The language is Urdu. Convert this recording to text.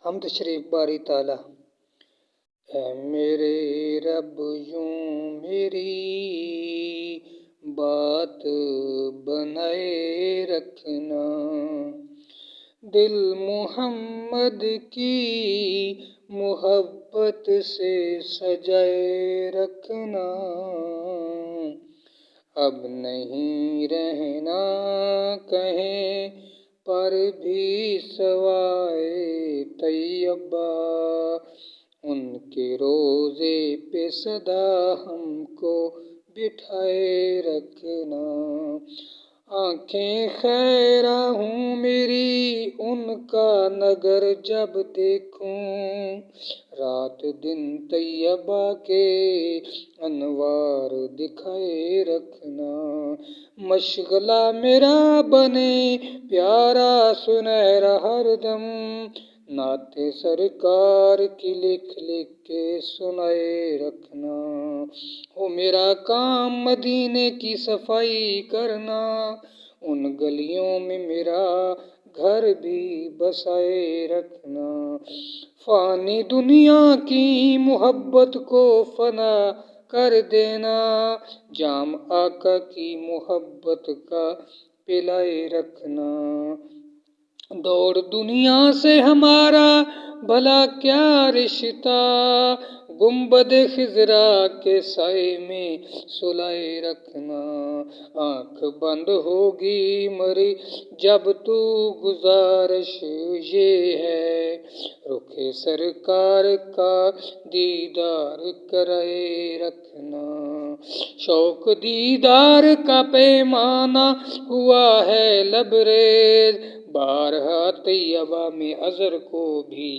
حمد شریف باری تعالیٰ۔ اے میرے رب یوں میری بات بنائے رکھنا، دل محمد کی محبت سے سجائے رکھنا، اب نہیں رہنا کہیں پر بھی سوائے طیبہ، ان کے روضے پہ صدا ہم کو بٹھائے رکھنا، آنکھیں خیرہ ہوں میری ان کا نگر جب دیکھوں، رات دن طیبہ کے انوار دکھائے رکھنا، مشغلہ میرا بنے پیارا سنہرا ہر دم، نعت سرکار کی لکھ لکھ کے سنائے رکھنا، ہو میرا کام مدینے کی صفائی کرنا، ان گلیوں میں میرا گھر بھی بسائے رکھنا، فانی دنیا کی محبت کو فنا کر دینا، جام آقا کی محبت کا پلائے رکھنا، دوڑ دنیا سے ہمارا بھلا کیا رشتہ، گنبد خضرا کے سائے میں سلائے رکھنا، آنکھ بند ہوگی مری جب تو گزارش یہ ہے، رخ سرکار کا دیدار کرائے رکھنا، شوق دیدار کا پیمانہ ہوا ہے لبریز، بارہا طیبہ میں اظہر کو بھی